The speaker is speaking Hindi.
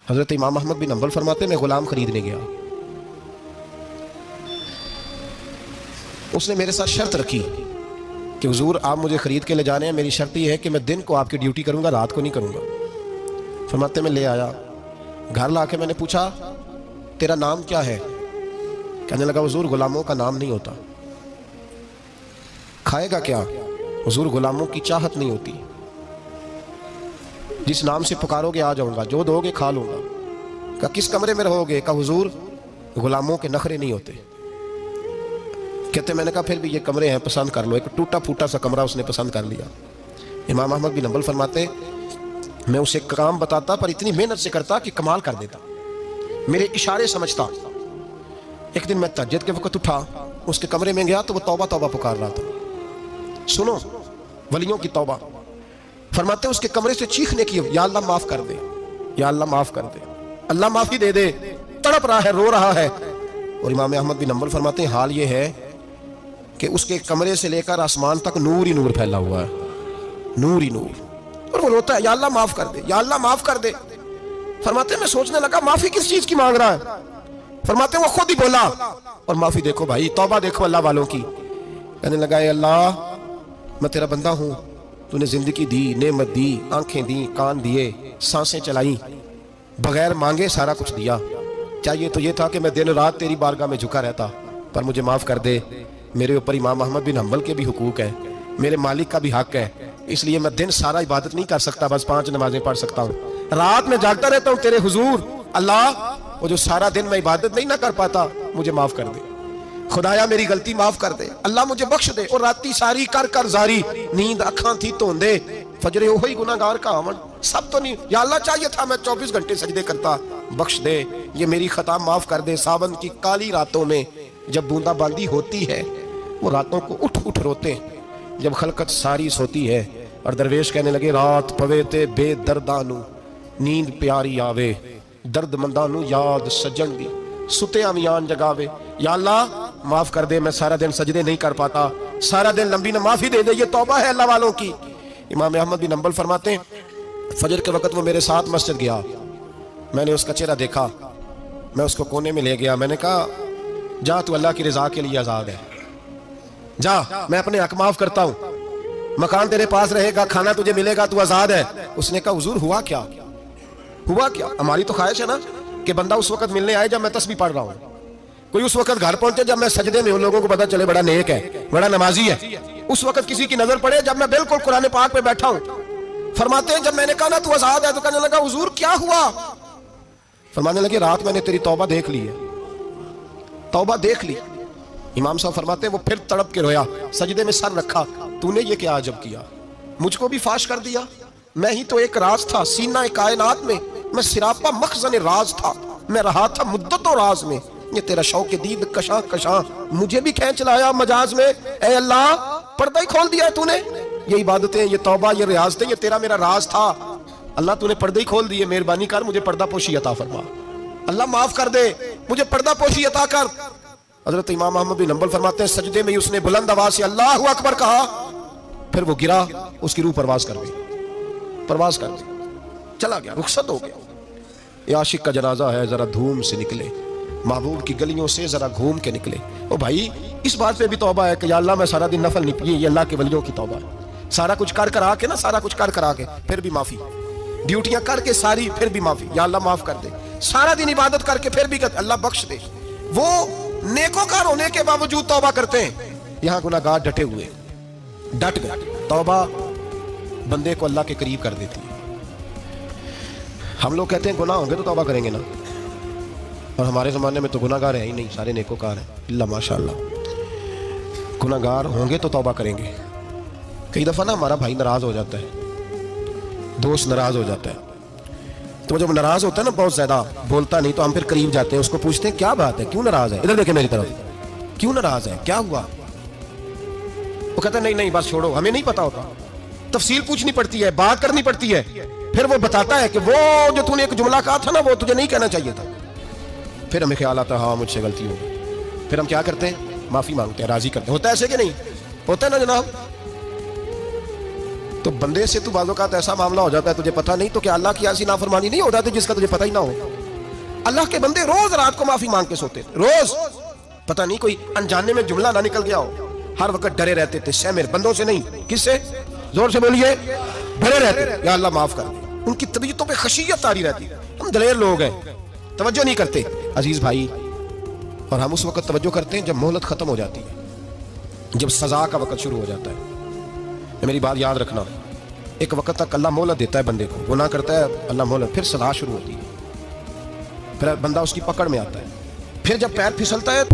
हज़रत इमाम अहमद बिन हंबल फरमाते मैं ग़ुलाम ख़रीदने गया, उसने मेरे साथ शर्त रखी कि हुजूर आप मुझे ख़रीद के ले जाने हैं, मेरी शर्त यह है कि मैं दिन को आपकी ड्यूटी करूँगा, रात को नहीं करूँगा। फरमाते मैं ले आया, घर ला के मैंने पूछा तेरा नाम क्या है? कहने लगा हुजूर ग़ुलामों का नाम नहीं होता। खाएगा क्या? हुजूर ग़ुलामों की चाहत नहीं होती, जिस नाम से पुकारोगे आ जाऊंगा, जो दोगे खा लूंगा। कहा किस कमरे में रहोगे? कहा हुजूर ग़ुलामों के नखरे नहीं होते। कहते मैंने कहा फिर भी ये कमरे हैं, पसंद कर लो। एक टूटा फूटा सा कमरा उसने पसंद कर लिया। इमाम अहमद बिन हंबल फरमाते मैं उसे काम बताता पर इतनी मेहनत से करता कि कमाल कर देता, मेरे इशारे समझता। एक दिन मैं तहज्जुद के वक्त उठा, उसके कमरे में गया तो वो तौबा तौबा पुकार रहा था। सुनो वलियों की तौबा। फरमाते उसके कमरे से चीखने की, या अल्लाह माफ कर दे, या अल्लाह माफ कर दे, अल्लाह माफी दे दे, तड़प रहा है, रो रहा है। और इमाम अहमद बिन हंबल फरमाते हैं हाल ये है कि उसके कमरे से लेकर आसमान तक नूर ही नूर फैला हुआ है, नूर ही नूर। और वो रोता है या अल्लाह माफ कर दे, या अल्लाह माफ कर दे। फरमाते मैं सोचने लगा माफी किस चीज की मांग रहा है। फरमाते वो खुद ही बोला, और माफी देखो भाई, तौबा देखो अल्लाह वालों की। कहने लगा अल्लाह मैं तेरा बंदा हूं, तूने जिंदगी दी, नेमत दी, आंखें दी, कान दिए, सांसें चलाई, बगैर मांगे सारा कुछ दिया। चाहिए तो ये था कि मैं दिन रात तेरी बारगाह में झुका रहता, पर मुझे माफ कर दे। मेरे ऊपर इमाम अहमद बिन हंबल के भी हुकूक है, मेरे मालिक का भी हक है, इसलिए मैं दिन सारा इबादत नहीं कर सकता, बस 5 नमाजें पढ़ सकता हूँ। रात में जागता रहता हूँ तेरे हुजूर। अल्लाह वो जो सारा दिन मैं इबादत नहीं ना कर पाता, मुझे माफ कर दे। खुदाया मेरी गलती माफ कर दे, अल्लाह मुझे बख्श दे। और राती सारी कर कर जारी, नींद अखां थी धोंदे, फजरे ओही गुनाहगार का आवन। सब तो नहीं, या अल्लाह चाहिए था मैं 24 घंटे सजदे करता, बख्श दे, ये मेरी खता माफ कर दे। सावन की काली रातों में जब बूंदाबांदी होती है, वो रातों को उठ उठ रोते हैं, जब खलकत सारी सोती है। और दरवेश कहने लगे रात पवे ते बेदर्दानू, नींद प्यारी आवे, दर्द मंदानू याद सजन दी, सुते अमियान जगावे। या अल्लाह माफ कर दे, मैं सारा दिन सजदे नहीं कर पाता, सारा दिन लंबी न माफी दे दे, ये तौबा है अल्लाह वालों की। इमाम अहमद बिन हंबल फरमाते हैं फजर के वक्त वो मेरे साथ मस्जिद गया, मैंने उसका चेहरा देखा, मैं उसको कोने में ले गया, मैंने कहा जा तू अल्लाह की रजा के लिए आजाद है, जा मैं अपने हक माफ करता हूं, मकान तेरे पास रहेगा, खाना तुझे मिलेगा, तू आजाद है। उसने कहा हुजूर हुआ क्या, हुआ क्या? हमारी तो ख्वाहिश है ना कि बंदा उस वक्त मिलने आए जब मैं तस्बीह पढ़ रहा हूं, कोई उस वक्त घर पहुंचे जब मैं सजदे में हूं, लोगों को पता चले बड़ा नेक है, बड़ा नमाजी है। उस वक्त किसी की नजर पड़े जब मैं बिल्कुल कुरान पाक पे बैठा हूं। फरमाते हैं जब मैंने कहा ना तू आजाद है, तो कहने लगा हुजूर क्या हुआ? फरमाने लगे रात मैंने तेरी तौबा देख ली है, तौबा देख ली। इमाम साहब फरमाते हैं वो फिर तड़प के रोया, सजदे में सर रखा, तूने ये क्या अजब किया, मुझको भी फाश कर दिया, मैं ही तो एक राज था सीना कायनात में, मैं सिरापा मखजन राज था, मैं रहा था मुद्दतों राज में, ये तेरा शौक दीद कशा कशा मुझे भी खींच लाया मजाज में। ए अल्लाह पर्दा ही खोल दिया तूने, ये इबादतें, ये तौबा, ये रियाजतें, ये तेरा मेरा राज था, अल्लाह तूने पर्दे ही खोल दिए, मेहरबानी कर मुझे पर्दा पोशी अता फरमा, अल्लाह माफ कर दे, मुझे पर्दा पोशी अता कर। हजरत इमाम अहमद बिन हंबल फरमाते हैं सजदे में उसने बुलंद आवाज से अल्लाहु अकबर कहा, फिर वो गिरा, उसकी रूह परवाज कर गई, परवाज कर गई, चला गया, रुखसत हो गया। ये आशिक का जनाजा है, जरा धूम से निकले, महबूब की गलियों से जरा घूम के निकले। ओ भाई इस बात पे भी तौबा है कि या अल्लाह मैं सारा दिन नफल नहीं पिए, ये अल्लाह के वलियों की तौबा है। सारा कुछ कर करा के ना, सारा कुछ कर करा के फिर भी माफी, ड्यूटियां करके सारी फिर भी माफी, या अल्लाह माफ कर दे। सारा दिन इबादत करके फिर भी अल्लाह बख्श दे। वो नेकोकार होने के बावजूद तौबा करते हैं, यहां गुनाहगार डटे हुए, डट गए। तौबा बंदे को अल्लाह के करीब कर देती है। हम लोग कहते हैं गुनाह होंगे तो तौबा करेंगे ना, और हमारे ज़माने में तो गुनाहगार है ही नहीं, सारे नेकोकार हैं, इल्ला माशाअल्लाह। गुनाहगार होंगे तो तौबा करेंगे। कई दफ़ा ना हमारा भाई नाराज़ हो जाता है, दोस्त नाराज़ हो जाता है, तो जब नाराज़ होता है ना बहुत ज़्यादा, बोलता नहीं, तो हम फिर करीब जाते हैं, उसको पूछते हैं क्या बात है, क्यों नाराज़ है, इधर देखे मेरी तरफ, क्यों नाराज़ है, क्या हुआ? वो कहता है नहीं नहीं बस छोड़ो, हमें नहीं पता होता, तफसील पूछनी पड़ती है, बात करनी पड़ती है। फिर वो बताता है कि वो जो तूने एक जुमला कहा था ना, वो तुझे नहीं कहना चाहिए था। फिर हमें ख्याल आता है हाँ मुझसे गलती हो गई, फिर हम क्या करते हैं, माफी मांगते हैं, राजी करते हैं। होता है ऐसे कि नहीं होता है ना जनाब? तो बंदे से तू बाज़ों का ऐसा मामला हो जाता है तुझे पता नहीं, तो क्या अल्लाह की ऐसी नाफरमानी नहीं हो जाती जिसका तुझे पता ही ना हो? अल्लाह के बंदे रोज रात को माफी मांग के सोते, रोज। पता नहीं कोई अनजाने में जुमला ना निकल गया हो, हर वक्त डरे रहते थे। सहमेर बंदों से नहीं, किससे? जोर से बोलिए। डरे रहते, या अल्लाह माफ कर। उनकी तबीयतों पे खशियत तारी रहती। हम दलेर लोग हैं, तवज्जो नहीं करते अजीज भाई। और हम उस वक्त तवज्जो करते हैं जब मोहलत खत्म हो जाती है, जब सजा का वक्त शुरू हो जाता है। मेरी बात याद रखना, एक वक्त तक अल्लाह मोहलत देता है बंदे को, गुनाह करता है अल्लाह मोहलत, फिर सजा शुरू होती है, फिर बंदा उसकी पकड़ में आता है। फिर जब पैर फिसलता है